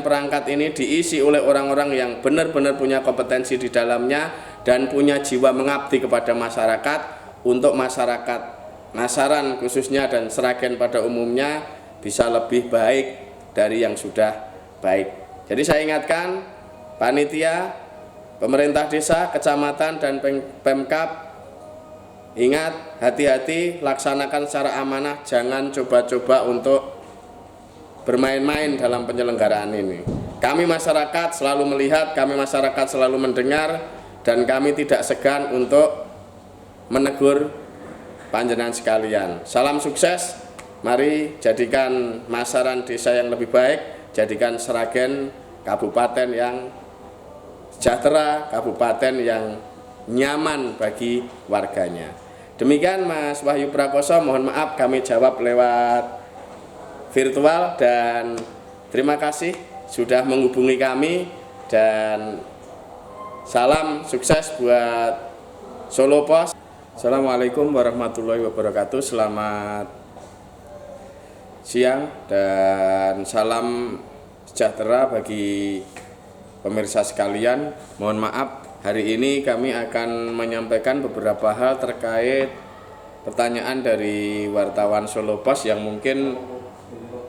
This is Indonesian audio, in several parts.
Perangkat ini diisi oleh orang-orang yang benar-benar punya kompetensi di dalamnya dan punya jiwa mengabdi kepada masyarakat untuk masyarakat Masaran khususnya dan Sragen pada umumnya bisa lebih baik dari yang sudah baik. Jadi saya ingatkan panitia, pemerintah desa, kecamatan dan Pemkab, ingat, hati-hati, laksanakan secara amanah, jangan coba-coba untuk bermain-main dalam penyelenggaraan ini. Kami masyarakat selalu melihat, kami masyarakat selalu mendengar, dan kami tidak segan untuk menegur panjenengan sekalian. Salam sukses, mari jadikan Masaran desa yang lebih baik, jadikan Sragen kabupaten yang sejahtera, kabupaten yang nyaman bagi warganya. Demikian Mas Wahyu Prakoso, mohon maaf kami jawab lewat virtual, dan terima kasih sudah menghubungi kami, dan salam sukses buat Solo Pos. Assalamualaikum warahmatullahi wabarakatuh. Selamat siang dan salam sejahtera bagi pemirsa sekalian. Mohon maaf, hari ini kami akan menyampaikan beberapa hal terkait pertanyaan dari wartawan Solo Pos yang mungkin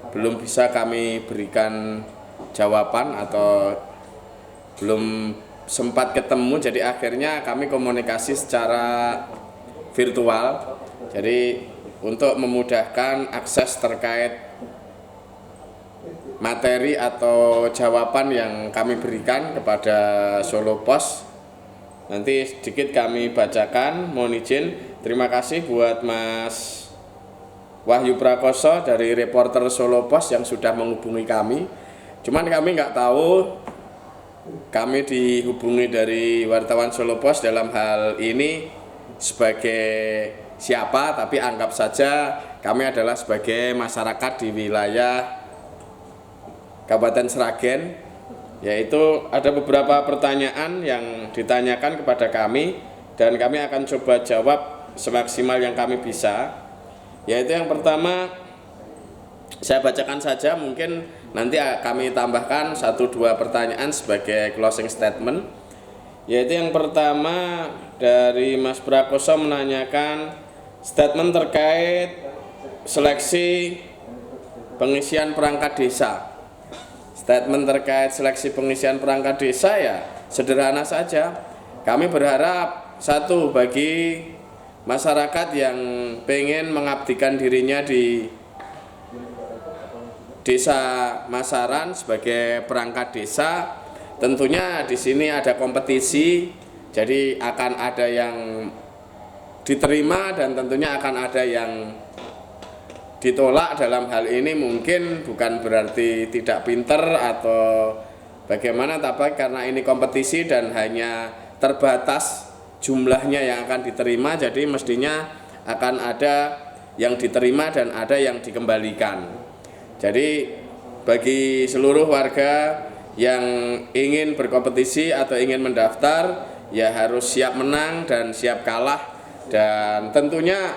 belum bisa kami berikan jawaban atau belum sempat ketemu, jadi akhirnya kami komunikasi secara virtual. Jadi untuk memudahkan akses terkait materi atau jawaban yang kami berikan kepada Solo Pos, nanti sedikit kami bacakan, mohon izin. Terima kasih buat Mas Wahyu Prakoso dari reporter Solo Pos yang sudah menghubungi kami. Cuman kami nggak tahu kami dihubungi dari wartawan Solo Pos dalam hal ini sebagai siapa, tapi anggap saja kami adalah sebagai masyarakat di wilayah Kabupaten Sragen, yaitu ada beberapa pertanyaan yang ditanyakan kepada kami dan kami akan coba jawab semaksimal yang kami bisa. Yaitu yang pertama, saya bacakan saja, mungkin nanti kami tambahkan 1-2 pertanyaan sebagai closing statement. Yaitu yang pertama dari Mas Prakoso menanyakan statement terkait seleksi pengisian perangkat desa. Statement terkait seleksi pengisian perangkat desa ya sederhana saja. Kami berharap satu, bagi masyarakat yang pengen mengabdikan dirinya di Desa Masaran sebagai perangkat desa, tentunya di sini ada kompetisi, jadi akan ada yang diterima dan tentunya akan ada yang ditolak. Dalam hal ini mungkin bukan berarti tidak pinter atau bagaimana, tapi karena ini kompetisi dan hanya terbatas jumlahnya yang akan diterima, jadi mestinya akan ada yang diterima dan ada yang dikembalikan. Jadi bagi seluruh warga yang ingin berkompetisi atau ingin mendaftar, ya harus siap menang dan siap kalah, dan tentunya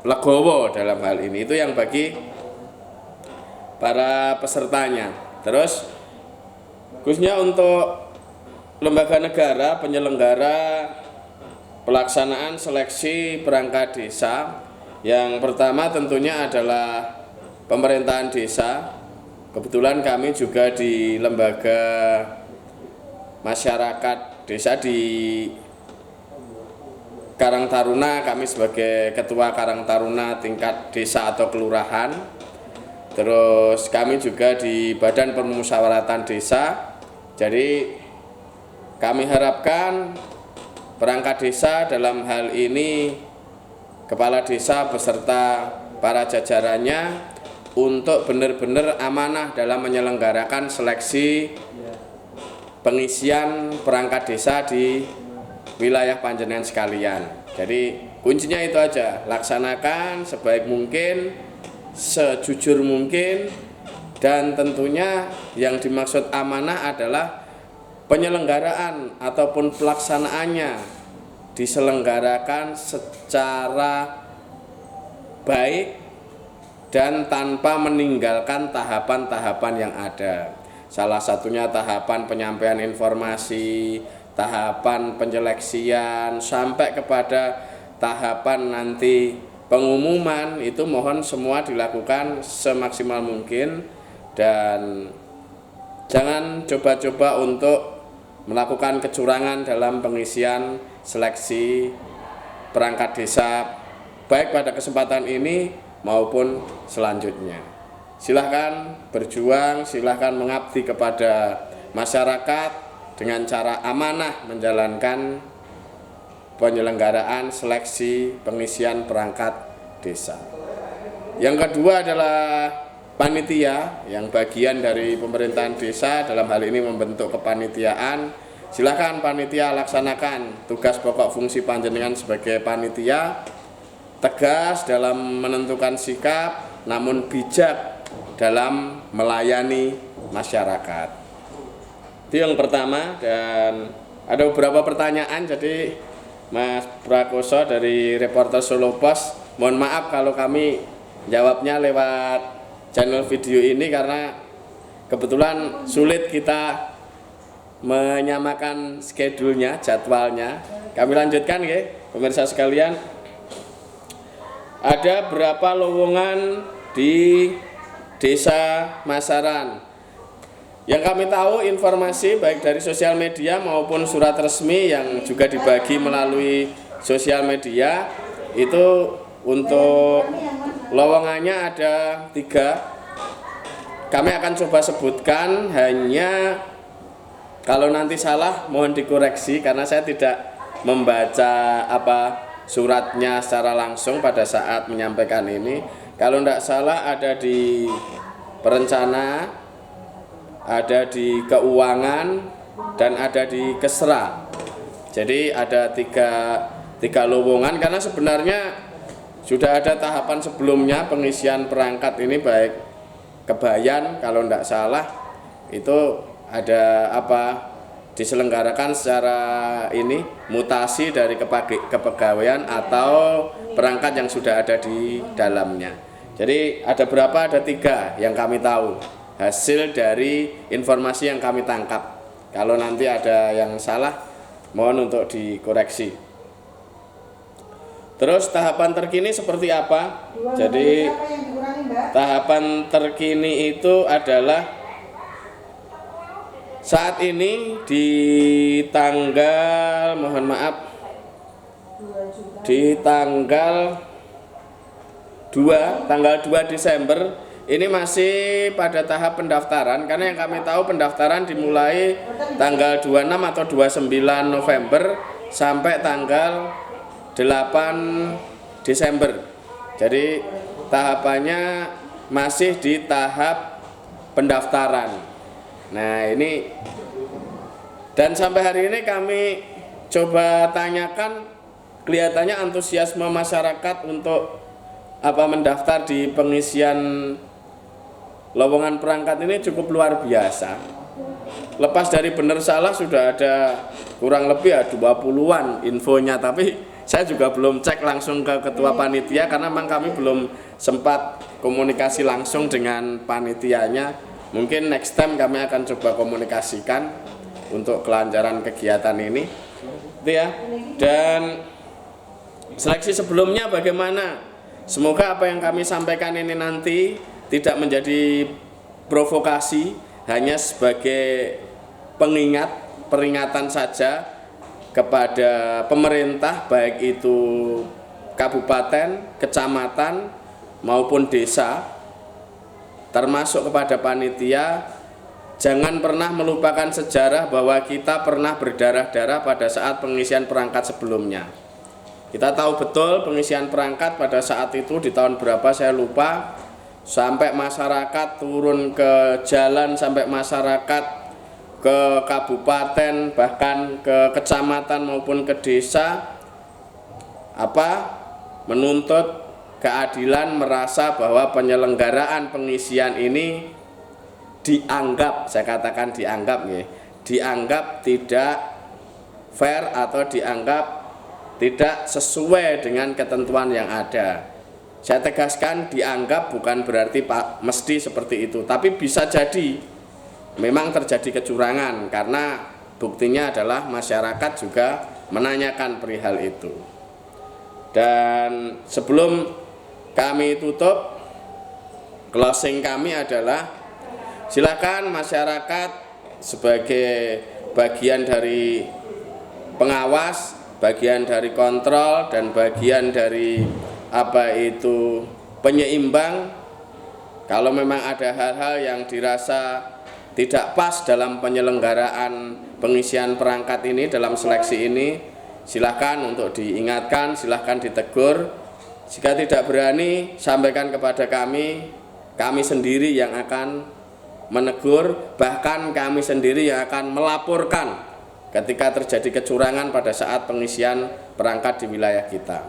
legowo dalam hal ini. Itu yang bagi para pesertanya. Terus khususnya untuk lembaga negara penyelenggara pelaksanaan seleksi perangkat desa, yang pertama tentunya adalah pemerintahan desa. Kebetulan kami juga di lembaga masyarakat desa di Karang Taruna, kami sebagai ketua Karang Taruna tingkat desa atau kelurahan. Terus kami juga di Badan Permusyawaratan Desa. Jadi kami harapkan perangkat desa dalam hal ini kepala desa beserta para jajarannya untuk benar-benar amanah dalam menyelenggarakan seleksi pengisian perangkat desa di wilayah panjenengan sekalian. Jadi kuncinya itu aja, laksanakan sebaik mungkin, sejujur mungkin, dan tentunya yang dimaksud amanah adalah penyelenggaraan ataupun pelaksanaannya diselenggarakan secara baik dan tanpa meninggalkan tahapan-tahapan yang ada. Salah satunya tahapan penyampaian informasi, tahapan penyeleksian, sampai kepada tahapan nanti pengumuman. Itu mohon semua dilakukan semaksimal mungkin, dan jangan coba-coba untuk melakukan kecurangan dalam pengisian seleksi perangkat desa, baik pada kesempatan ini maupun selanjutnya. Silahkan berjuang, silahkan mengabdi kepada masyarakat dengan cara amanah menjalankan penyelenggaraan seleksi pengisian perangkat desa. Yang kedua adalah panitia, yang bagian dari pemerintahan desa, dalam hal ini membentuk kepanitiaan. Silahkan panitia laksanakan tugas pokok fungsi panjenengan sebagai panitia, tegas dalam menentukan sikap, namun bijak dalam melayani masyarakat. Itu yang pertama. Dan ada beberapa pertanyaan, jadi Mas Prakoso dari reporter Solo Pos, mohon maaf kalau kami jawabnya lewat channel video ini karena kebetulan sulit kita menyamakan schedule-nya, jadwalnya. Kami lanjutkan ya, pemirsa sekalian. Ada berapa lowongan di Desa Masaran? Yang kami tahu informasi baik dari sosial media maupun surat resmi yang juga dibagi melalui sosial media, itu untuk lowongannya ada 3. Kami akan coba sebutkan, hanya kalau nanti salah mohon dikoreksi karena saya tidak membaca suratnya secara langsung pada saat menyampaikan ini. Kalau tidak salah ada di perencana, ada di keuangan, dan ada di kesra. Jadi ada tiga lowongan, karena sebenarnya sudah ada tahapan sebelumnya pengisian perangkat ini, baik Kebayan kalau tidak salah itu ada diselenggarakan secara mutasi dari kepegawaian atau perangkat yang sudah ada di dalamnya. Jadi ada berapa? Ada 3 yang kami tahu, hasil dari informasi yang kami tangkap. Kalau nanti ada yang salah mohon untuk dikoreksi. Terus tahapan terkini seperti apa? Jadi tahapan terkini itu adalah saat ini di tanggal, mohon maaf, di tanggal 2 Desember ini masih pada tahap pendaftaran, karena yang kami tahu pendaftaran dimulai tanggal 26 atau 29 November sampai tanggal 8 Desember. Jadi tahapannya masih di tahap pendaftaran. Nah ini, dan sampai hari ini kami coba tanyakan, kelihatannya antusiasme masyarakat untuk mendaftar di pengisian lowongan perangkat ini cukup luar biasa. Lepas dari benar salah sudah ada kurang lebih 20-an infonya, tapi saya juga belum cek langsung ke ketua panitia karena memang kami belum sempat komunikasi langsung dengan panitianya. Mungkin next time kami akan coba komunikasikan untuk kelancaran kegiatan ini. Itu ya. Dan seleksi sebelumnya bagaimana? Semoga apa yang kami sampaikan ini nanti tidak menjadi provokasi, hanya sebagai peringatan saja kepada pemerintah, baik itu kabupaten, kecamatan maupun desa, termasuk kepada panitia. Jangan pernah melupakan sejarah bahwa kita pernah berdarah-darah pada saat pengisian perangkat sebelumnya. Kita tahu betul pengisian perangkat pada saat itu di tahun berapa saya lupa, sampai masyarakat turun ke jalan, sampai masyarakat ke kabupaten, bahkan ke kecamatan maupun ke desa, menuntut keadilan, merasa bahwa penyelenggaraan pengisian ini dianggap, saya katakan dianggap tidak fair atau dianggap tidak sesuai dengan ketentuan yang ada. Saya tegaskan, dianggap bukan berarti mesti seperti itu, tapi bisa jadi memang terjadi kecurangan, karena buktinya adalah masyarakat juga menanyakan perihal itu. Dan sebelum kami tutup, closing kami adalah silakan masyarakat sebagai bagian dari pengawas, bagian dari kontrol, dan bagian dari penyeimbang. Kalau memang ada hal-hal yang dirasa tidak pas dalam penyelenggaraan pengisian perangkat ini, dalam seleksi ini, silakan untuk diingatkan, silakan ditegur. Jika tidak berani, sampaikan kepada kami sendiri yang akan menegur, bahkan kami sendiri yang akan melaporkan ketika terjadi kecurangan pada saat pengisian perangkat di wilayah kita.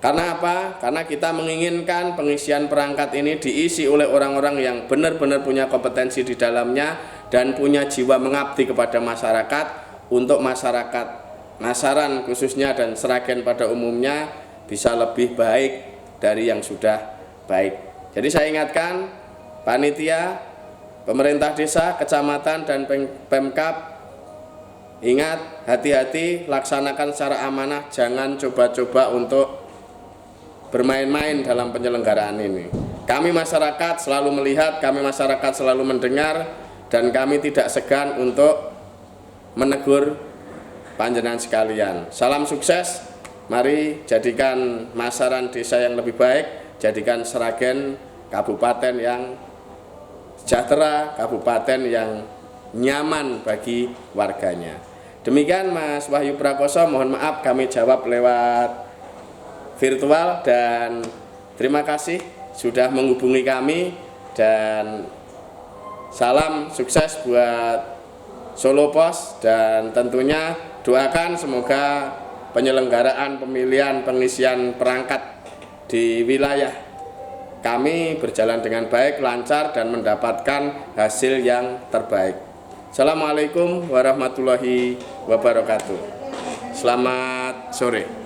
Karena apa? Karena kita menginginkan pengisian perangkat ini diisi oleh orang-orang yang benar-benar punya kompetensi di dalamnya dan punya jiwa mengabdi kepada masyarakat, untuk masyarakat Nasaran khususnya dan Sragen pada umumnya bisa lebih baik dari yang sudah baik. Jadi saya ingatkan panitia, pemerintah desa, kecamatan, dan Pemkab, ingat, hati-hati, laksanakan secara amanah, jangan coba-coba untuk bermain-main dalam penyelenggaraan ini. Kami masyarakat selalu melihat, kami masyarakat selalu mendengar, dan kami tidak segan untuk menegur panjenengan sekalian. Salam sukses, mari jadikan Nasaran desa yang lebih baik, jadikan Sragen kabupaten yang sejahtera, kabupaten yang nyaman bagi warganya. Demikian Mas Wahyu Prakoso, mohon maaf kami jawab lewat virtual, dan terima kasih sudah menghubungi kami, dan salam sukses buat Solo Pos, dan tentunya doakan semoga penyelenggaraan pemilihan pengisian perangkat di wilayah kami berjalan dengan baik, lancar, dan mendapatkan hasil yang terbaik. Assalamualaikum warahmatullahi wabarakatuh. Selamat sore.